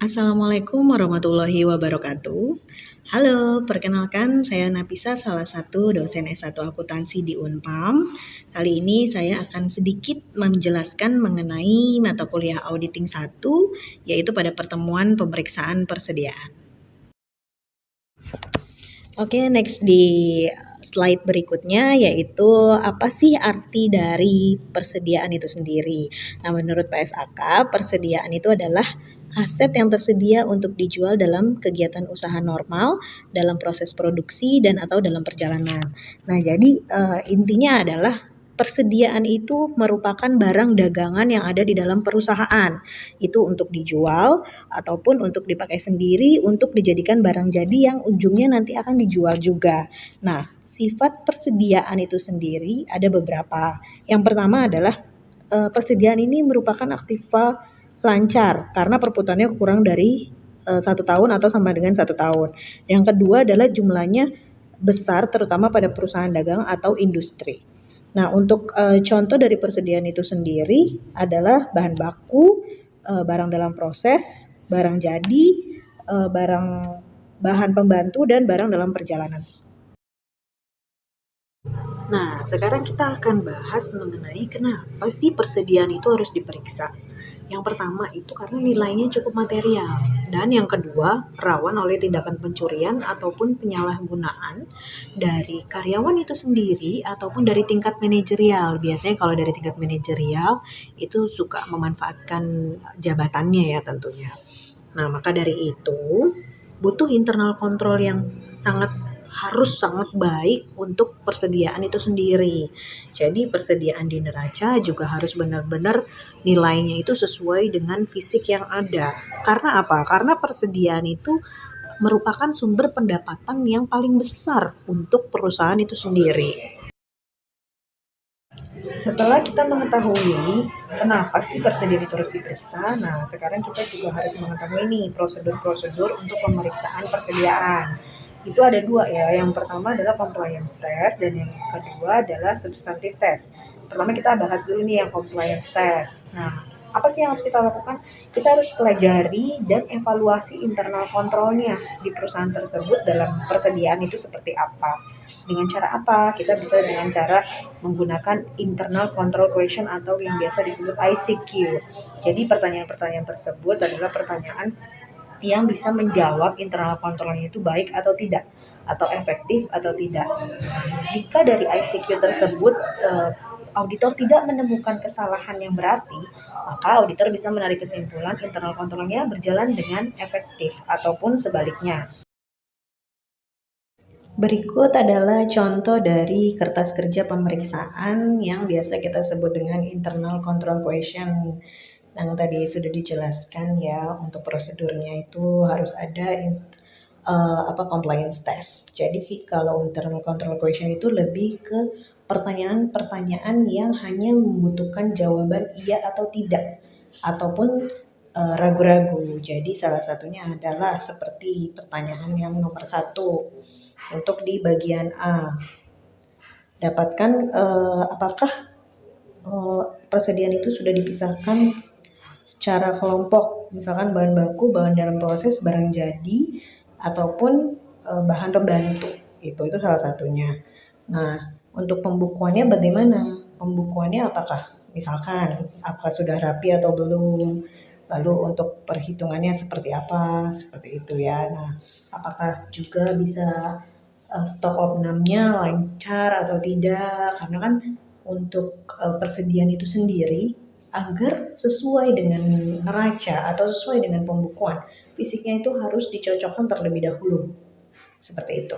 Assalamualaikum warahmatullahi wabarakatuh. Halo, perkenalkan saya Napisa, salah satu dosen S1 Akuntansi di Unpam. Kali ini saya akan sedikit menjelaskan mengenai mata kuliah Auditing 1, yaitu pada pertemuan pemeriksaan persediaan. Oke, next di slide berikutnya yaitu apa sih arti dari persediaan itu sendiri. Nah, menurut PSAK, persediaan itu adalah aset yang tersedia untuk dijual dalam kegiatan usaha normal, dalam proses produksi dan atau dalam perjalanan. Nah, jadi intinya adalah persediaan itu merupakan barang dagangan yang ada di dalam perusahaan. Itu untuk dijual ataupun untuk dipakai sendiri untuk dijadikan barang jadi yang ujungnya nanti akan dijual juga. Nah, sifat persediaan itu sendiri ada beberapa. Yang pertama adalah persediaan ini merupakan aktiva lancar karena perputarannya kurang dari 1 tahun atau sama dengan 1 tahun. Yang kedua adalah jumlahnya besar terutama pada perusahaan dagang atau industri. Nah, untuk contoh dari persediaan itu sendiri adalah bahan baku, barang dalam proses, barang jadi, barang bahan pembantu dan barang dalam perjalanan. Nah, sekarang kita akan bahas mengenai kenapa sih persediaan itu harus diperiksa. Yang pertama itu karena nilainya cukup material. Dan yang kedua, rawan oleh tindakan pencurian ataupun penyalahgunaan dari karyawan itu sendiri ataupun dari tingkat manajerial. Biasanya kalau dari tingkat manajerial itu suka memanfaatkan jabatannya ya tentunya. Nah, maka dari itu butuh internal kontrol yang sangat baik untuk persediaan itu sendiri. Jadi persediaan di neraca juga harus benar-benar nilainya itu sesuai dengan fisik yang ada. Karena apa? Karena persediaan itu merupakan sumber pendapatan yang paling besar untuk perusahaan itu sendiri. Setelah kita mengetahui kenapa sih persediaan itu harus diperiksa, nah sekarang kita juga harus mengetahui nih prosedur-prosedur untuk pemeriksaan persediaan. Itu ada dua ya, yang pertama adalah compliance test dan yang kedua adalah substantive test. Pertama kita bahas dulu nih yang compliance test. Nah, apa sih yang harus kita lakukan? Kita harus pelajari dan evaluasi internal kontrolnya di perusahaan tersebut dalam persediaan itu seperti apa. Dengan cara apa? Kita bisa dengan cara menggunakan internal control question atau yang biasa disebut ICQ. Jadi pertanyaan-pertanyaan tersebut adalah pertanyaan yang bisa menjawab internal kontrolnya itu baik atau tidak, atau efektif atau tidak. Jika dari ICQ tersebut auditor tidak menemukan kesalahan yang berarti, maka auditor bisa menarik kesimpulan internal kontrolnya berjalan dengan efektif ataupun sebaliknya. Berikut adalah contoh dari kertas kerja pemeriksaan yang biasa kita sebut dengan internal control question. Yang tadi sudah dijelaskan ya, untuk prosedurnya itu harus ada compliance test. Jadi kalau internal control question itu lebih ke pertanyaan-pertanyaan yang hanya membutuhkan jawaban iya atau tidak ataupun ragu-ragu. Jadi salah satunya adalah seperti pertanyaan yang nomor 1 untuk di bagian A. Dapatkan apakah persediaan itu sudah dipisahkan secara kelompok, misalkan bahan baku, bahan dalam proses, barang jadi, ataupun bahan pembantu. Itu salah satunya. Nah, untuk pembukuannya bagaimana? Pembukuannya apakah misalkan apakah sudah rapi atau belum? Lalu untuk perhitungannya seperti apa? Seperti itu ya. Nah, apakah juga bisa stok opnamnya lancar atau tidak? Karena kan untuk persediaan itu sendiri agar sesuai dengan neraca atau sesuai dengan pembukuan, fisiknya itu harus dicocokkan terlebih dahulu. Seperti itu.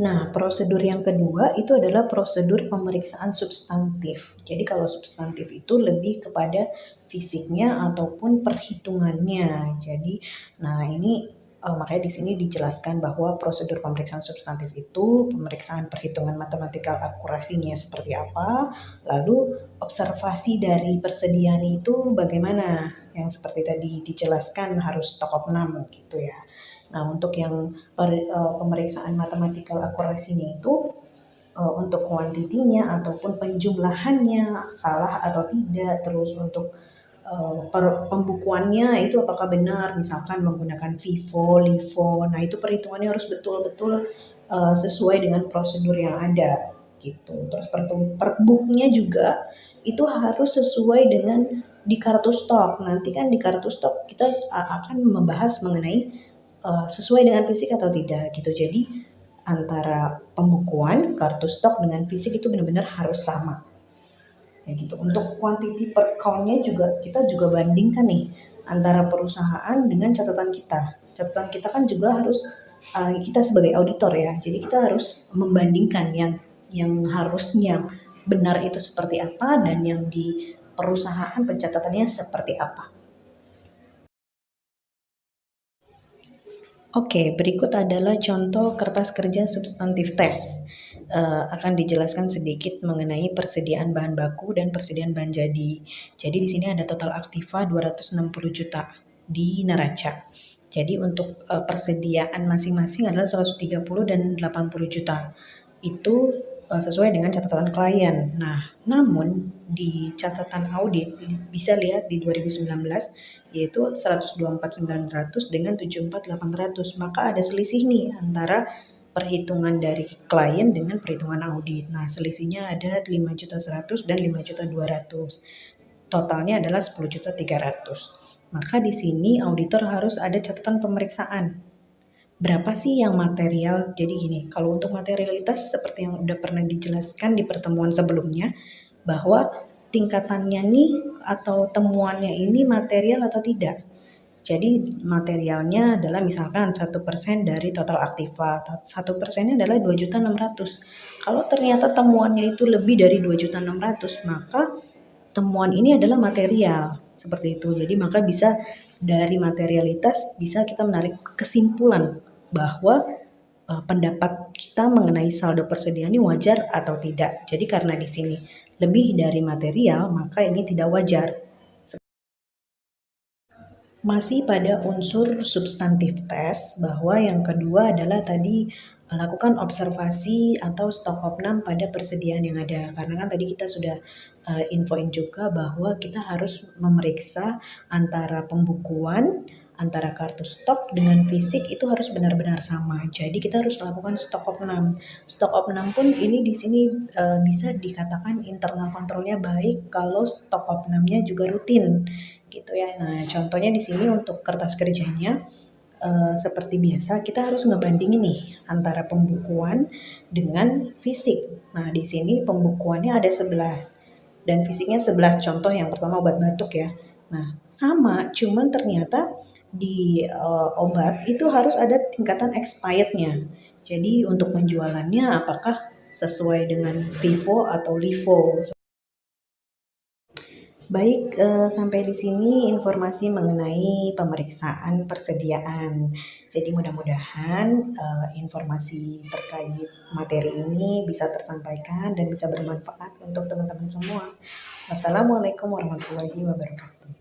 Nah, prosedur yang kedua itu adalah prosedur pemeriksaan substantif. Jadi kalau substantif itu lebih kepada fisiknya ataupun perhitungannya. Jadi, nah ini makanya di sini dijelaskan bahwa prosedur pemeriksaan substantif itu pemeriksaan perhitungan matematikal akurasinya seperti apa, lalu observasi dari persediaan itu bagaimana, yang seperti tadi dijelaskan harus stok opnam gitu ya. Nah, untuk yang pemeriksaan matematikal akurasinya itu untuk kuantitinya ataupun penjumlahannya salah atau tidak, terus untuk pembukuannya itu apakah benar, misalkan menggunakan FIFO, LIFO. Nah, itu perhitungannya harus betul-betul sesuai dengan prosedur yang ada gitu. Terus perbooknya juga itu harus sesuai dengan di kartu stok. Nanti kan di kartu stok kita akan membahas mengenai sesuai dengan fisik atau tidak gitu. Jadi antara pembukuan, kartu stok dengan fisik itu benar-benar harus sama. Ya gitu. Untuk quantity per count-nya juga kita juga bandingkan nih antara perusahaan dengan catatan kita. Catatan kita kan juga harus kita sebagai auditor ya. Jadi kita harus membandingkan yang harusnya benar itu seperti apa dan yang di perusahaan pencatatannya seperti apa. Oke, berikut adalah contoh kertas kerja substantif tes. Akan dijelaskan sedikit mengenai persediaan bahan baku dan persediaan bahan jadi. Jadi di sini ada total aktiva 260 juta di neraca. Jadi untuk persediaan masing-masing adalah 130 dan 80 juta. Itu sesuai dengan catatan klien. Nah, namun di catatan audit bisa lihat di 2019 yaitu 124.900 dengan 74.800. Maka ada selisih nih antara perhitungan dari klien dengan perhitungan audit. Nah, selisihnya ada 5.100.000 dan 5.200.000. Totalnya adalah 10.300.000. Maka di sini auditor harus ada catatan pemeriksaan. Berapa sih yang material? Jadi gini, kalau untuk materialitas seperti yang udah pernah dijelaskan di pertemuan sebelumnya, bahwa tingkatannya nih atau temuannya ini material atau tidak. Jadi materialnya adalah misalkan 1% dari total aktiva, 1%-nya adalah 2.600.000. Kalau ternyata temuannya itu lebih dari 2.600.000, maka temuan ini adalah material, seperti itu. Jadi maka bisa dari materialitas bisa kita menarik kesimpulan bahwa pendapat kita mengenai saldo persediaan ini wajar atau tidak. Jadi karena di sini lebih dari material, maka ini tidak wajar. Masih pada unsur substantif tes, bahwa yang kedua adalah tadi lakukan observasi atau stok opnam pada persediaan yang ada. Karena kan tadi kita sudah infoin juga bahwa kita harus memeriksa antara pembukuan, antara kartu stok dengan fisik itu harus benar-benar sama. Jadi kita harus lakukan stok opnam. Stok opnam pun ini di sini bisa dikatakan internal kontrolnya baik kalau stok opnamnya juga rutin gitu ya. Nah, contohnya di sini untuk kertas kerjanya seperti biasa kita harus ngebandingin nih antara pembukuan dengan fisik. Nah, di sini pembukuannya ada 11 dan fisiknya 11. Contoh yang pertama obat batuk ya. Nah, sama, cuman ternyata di obat itu harus ada tingkatan expirednya. Jadi untuk penjualannya apakah sesuai dengan FIFO atau LIFO. Baik, sampai di sini informasi mengenai pemeriksaan persediaan. Jadi mudah-mudahan informasi terkait materi ini bisa tersampaikan dan bisa bermanfaat untuk teman-teman semua. Wassalamualaikum warahmatullahi wabarakatuh.